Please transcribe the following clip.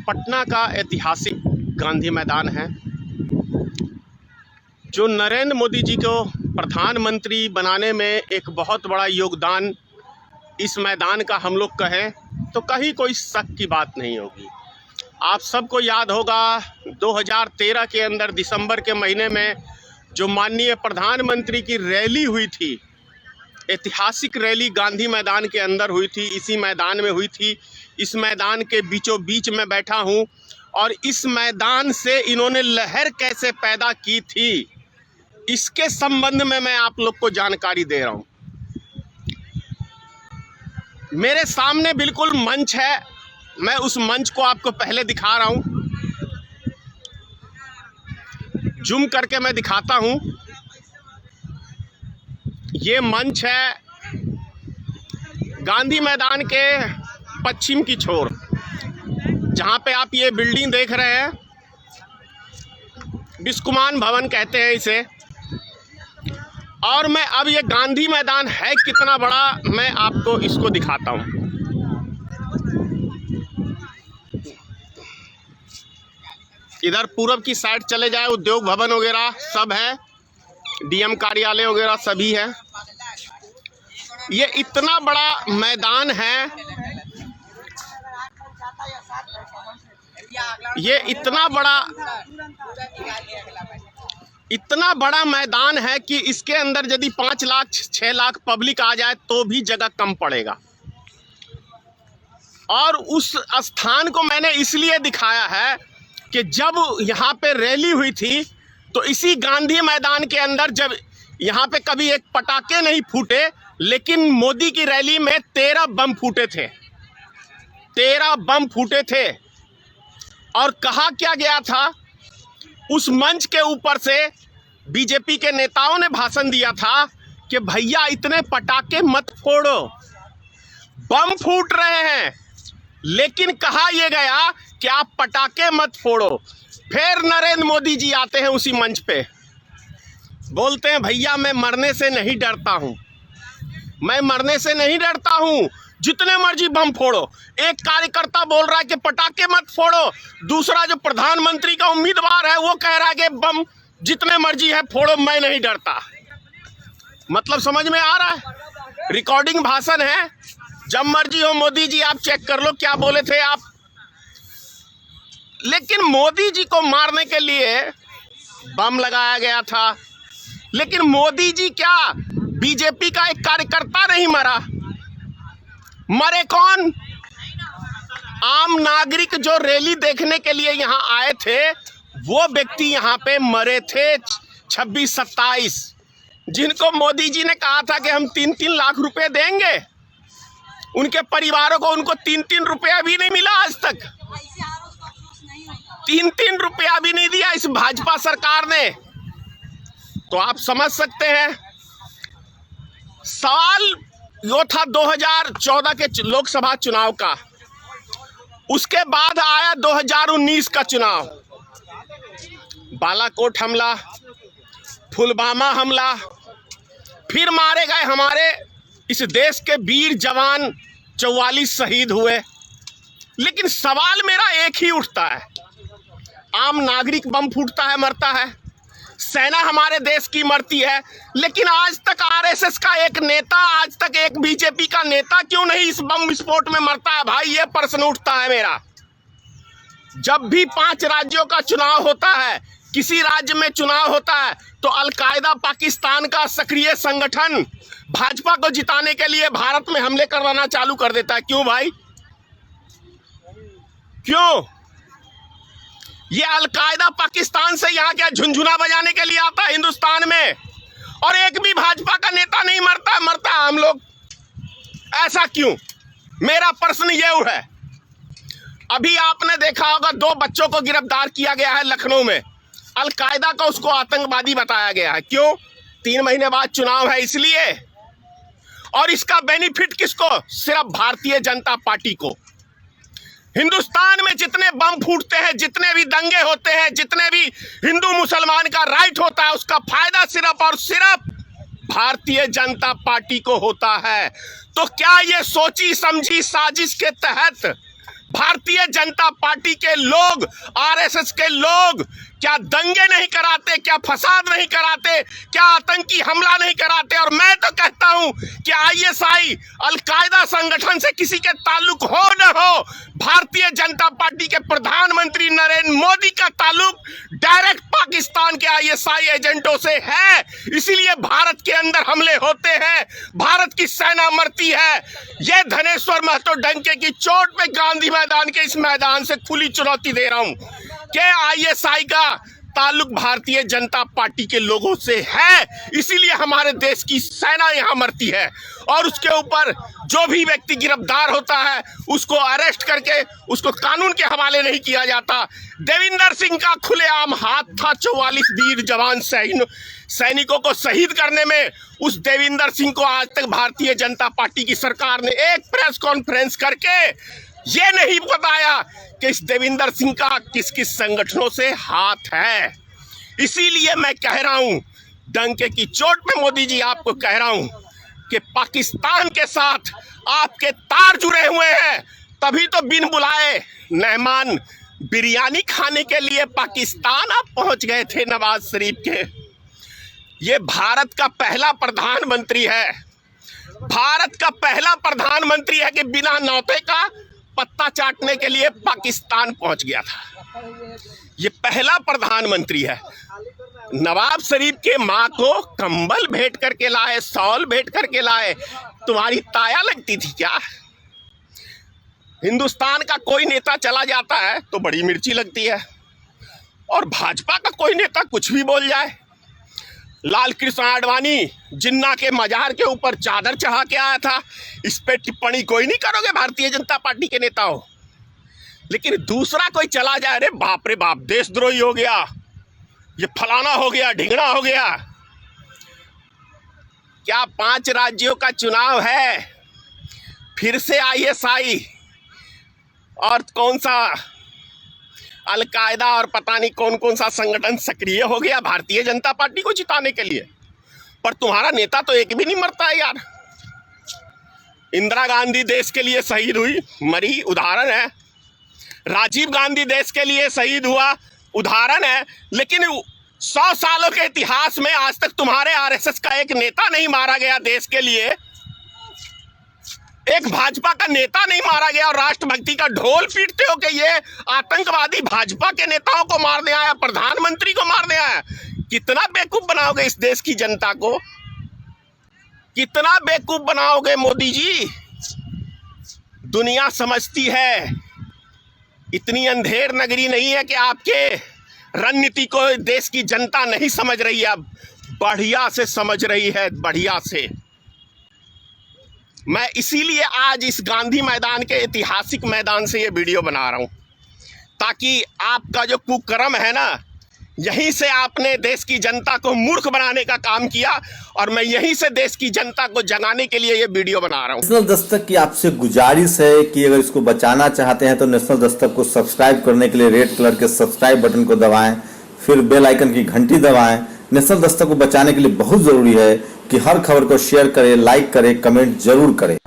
पटना का ऐतिहासिक गांधी मैदान है, जो नरेंद्र मोदी जी को प्रधानमंत्री बनाने में एक बहुत बड़ा योगदान इस मैदान का हम लोग कहें तो कहीं कोई शक की बात नहीं होगी। आप सबको याद होगा 2013 के अंदर दिसंबर के महीने में जो माननीय प्रधानमंत्री की रैली हुई थी, ऐतिहासिक रैली गांधी मैदान के अंदर हुई थी, इसी मैदान में हुई थी। इस मैदान के बीचों बीच में बैठा हूं और इस मैदान से इन्होंने लहर कैसे पैदा की थी, इसके संबंध में मैं आप लोग को जानकारी दे रहा हूं। मेरे सामने बिल्कुल मंच है, मैं उस मंच को आपको पहले दिखा रहा हूं, जूम करके मैं दिखाता हूं। ये मंच है गांधी मैदान के पश्चिम की छोर, जहां पे आप ये बिल्डिंग देख रहे हैं, बिस्कुमान भवन कहते हैं इसे। और मैं अब ये गांधी मैदान है कितना बड़ा, मैं आपको इसको दिखाता हूं। इधर पूरब की साइड चले जाए, उद्योग भवन वगैरह सब है, डीएम कार्यालय वगैरह सभी है। ये इतना बड़ा मैदान है, ये इतना बड़ा मैदान है कि इसके अंदर यदि 5 लाख 6 लाख पब्लिक आ जाए तो भी जगह कम पड़ेगा। और उस स्थान को मैंने इसलिए दिखाया है कि जब यहाँ पे रैली हुई थी तो इसी गांधी मैदान के अंदर, जब यहाँ पे कभी एक पटाखे नहीं फूटे, लेकिन मोदी की रैली में 13 बम फूटे थे, 13 बम फूटे थे। और कहा क्या गया था, उस मंच के ऊपर से बीजेपी के नेताओं ने भाषण दिया था कि भैया इतने पटाखे मत फोड़ो, बम फूट रहे हैं। लेकिन कहा यह गया कि आप पटाखे मत फोड़ो। फिर नरेंद्र मोदी जी आते हैं उसी मंच पे, बोलते हैं भैया मैं मरने से नहीं डरता हूं, मैं मरने से नहीं डरता हूं, जितने मर्जी बम फोड़ो। एक कार्यकर्ता बोल रहा है कि पटाखे मत फोड़ो, दूसरा जो प्रधानमंत्री का उम्मीदवार है वो कह रहा है कि बम जितने मर्जी है फोड़ो, मैं नहीं डरता। मतलब समझ में आ रहा है? रिकॉर्डिंग भाषण है, जब मर्जी हो मोदी जी आप चेक कर लो क्या बोले थे आप। लेकिन मोदी जी को मारने के लिए बम लगाया गया था, लेकिन मोदी जी क्या, बीजेपी का एक कार्यकर्ता नहीं मरा। मरे कौन? आम नागरिक जो रैली देखने के लिए यहां आए थे, वो व्यक्ति यहां पे मरे थे 26-27, जिनको मोदी जी ने कहा था कि हम 3-3 लाख रुपए देंगे। उनके परिवारों को, उनको 3-3 रुपया भी नहीं मिला आज तक, 3-3 रुपया भी नहीं दिया इस भाजपा सरकार ने। तो आप समझ सकते हैं। सवाल वो था 2014 के लोकसभा चुनाव का, उसके बाद आया 2019 का चुनाव। बालाकोट हमला, पुलवामा हमला, फिर मारे गए हमारे इस देश के वीर जवान, 44 शहीद हुए। लेकिन सवाल मेरा एक ही उठता है, आम नागरिक बम फूटता है, मरता है, सेना हमारे देश की मरती है, लेकिन आज तक आरएसएस का एक नेता, आज तक एक बीजेपी का नेता क्यों नहीं इस बम विस्फोट में मरता है? भाई ये प्रश्न उठता है मेरा। जब भी 5 राज्यों का चुनाव होता है, किसी राज्य में चुनाव होता है, तो अलकायदा पाकिस्तान का सक्रिय संगठन भाजपा को जिताने के लिए भारत में हमले करवाना चालू कर देता है। क्यों भाई, क्यों? ये अलकायदा पाकिस्तान से यहाँ क्या झुनझुना बजाने के लिए आता है हिंदुस्तान में, और एक भी भाजपा का नेता नहीं मरता? मरता है हम लोग, ऐसा क्यों? मेरा प्रश्न ये है। अभी आपने देखा होगा 2 बच्चों को गिरफ्तार किया गया है लखनऊ में, अलकायदा का उसको आतंकवादी बताया गया है। क्यों? 3 महीने बाद चुनाव है इसलिए। और इसका बेनिफिट किसको? सिर्फ भारतीय जनता पार्टी को। हिंदुस्तान में जितने बम फूटते हैं, जितने भी दंगे होते हैं, जितने भी हिंदू मुसलमान का राइट होता है, उसका फायदा सिर्फ और सिर्फ भारतीय जनता पार्टी को होता है। तो क्या ये सोची समझी साजिश के तहत भारतीय जनता पार्टी के लोग, आरएसएस के लोग क्या दंगे नहीं कराते, क्या फसाद नहीं कराते, क्या आतंकी हमला नहीं कराते? और मैं तो कहता हूं कि आईएसआई अलकायदा संगठन से किसी के ताल्लुक हो न हो, भारतीय जनता पार्टी के प्रधानमंत्री नरेंद्र मोदी का ताल्लुक डायरेक्ट पाकिस्तान के आईएसआई एजेंटों से है। इसीलिए भारत के अंदर हमले होते हैं, भारत की सेना मरती है। यह धनेश्वर महतो डंके की चोट पे गांधी मैदान के इस मैदान से खुली चुनौती दे रहा हूं कि आईएसआई का ताल्लुक भारतीय जनता पार्टी के लोगों से है। इसीलिए हमारे देश की सेना यहां मरती है और उसके ऊपर जो भी व्यक्ति गिरफ्तार होता है उसको अरेस्ट करके उसको कानून के हवाले नहीं किया जाता। देविंदर सिंह का खुलेआम हाथ था 44 वीर जवान सैनिकों को शहीद करने में। उस देविंदर सिंह को आज तक भारतीय जनता पार्टी की सरकार ने एक प्रेस कॉन्फ्रेंस करके ये नहीं बताया कि इस देविंदर सिंह का किस किस संगठनों से हाथ है। इसीलिए मैं कह रहा हूं, डंके की चोट पे मोदी जी आपको कह रहा हूं कि पाकिस्तान के साथ आपके तार जुड़े हुए हैं। तभी तो बिन बुलाए मेहमान बिरयानी खाने के लिए पाकिस्तान आप पहुंच गए थे नवाज शरीफ के। ये भारत का पहला प्रधानमंत्री है, भारत का पहला प्रधानमंत्री है कि बिना नौते का पत्ता चाटने के लिए पाकिस्तान पहुंच गया था। ये पहला प्रधानमंत्री है। नवाब शरीफ के माँ को कंबल भेंट करके लाए, शॉल भेंट करके लाए। तुम्हारी ताया लगती थी क्या? हिंदुस्तान का कोई नेता चला जाता है तो बड़ी मिर्ची लगती है, और भाजपा का कोई नेता कुछ भी बोल जाए। लाल कृष्ण आडवाणी जिन्ना के मजार के ऊपर चादर चढ़ा के आया था, इस पे टिप्पणी कोई नहीं करोगे भारतीय जनता पार्टी के नेता हो। लेकिन दूसरा कोई चला जाए, अरे बाप रे बाप, देशद्रोही हो गया, ये फलाना हो गया, ढिंगना हो गया। क्या 5 राज्यों का चुनाव है, फिर से आईएसआई और कौन सा अलकायदा और पता नहीं कौन कौन सा संगठन सक्रिय हो गया भारतीय जनता पार्टी को जिताने के लिए? पर तुम्हारा नेता तो एक भी नहीं मरता है यार। इंदिरा गांधी देश के लिए शहीद हुई, मरी, उदाहरण है। राजीव गांधी देश के लिए शहीद हुआ, उदाहरण है। लेकिन 100 सालों के इतिहास में आज तक तुम्हारे आरएसएस का एक नेता नहीं मारा गया देश के लिए, एक भाजपा का नेता नहीं मारा गया। और राष्ट्रभक्ति का ढोल पीटते हो कि ये आतंकवादी भाजपा के नेताओं को मारने आया, प्रधानमंत्री को मारने आया। कितना बेवकूफ बनाओगे इस देश की जनता को, कितना बेवकूफ बनाओगे मोदी जी? दुनिया समझती है, इतनी अंधेर नगरी नहीं है कि आपके रणनीति को देश की जनता नहीं समझ रही है। अब बढ़िया से समझ रही है, बढ़िया से। मैं इसीलिए आज इस गांधी मैदान के ऐतिहासिक मैदान से ये वीडियो बना रहा हूं, ताकि आपका जो कुकर्म है ना, यहीं से आपने देश की जनता को मूर्ख बनाने का काम किया, और मैं यहीं से देश की जनता को जगाने के लिए ये वीडियो बना रहा हूं। नेशनल दस्तक की आपसे गुजारिश है कि अगर इसको बचाना चाहते हैं तो नेशनल दस्तक को सब्सक्राइब करने के लिए रेड कलर के सब्सक्राइब बटन को दबाएं, फिर बेल आइकन की घंटी दबाएं। नेशनल दस्तक को बचाने के लिए बहुत जरूरी है कि हर खबर को शेयर करें, लाइक करें, कमेंट जरूर करें।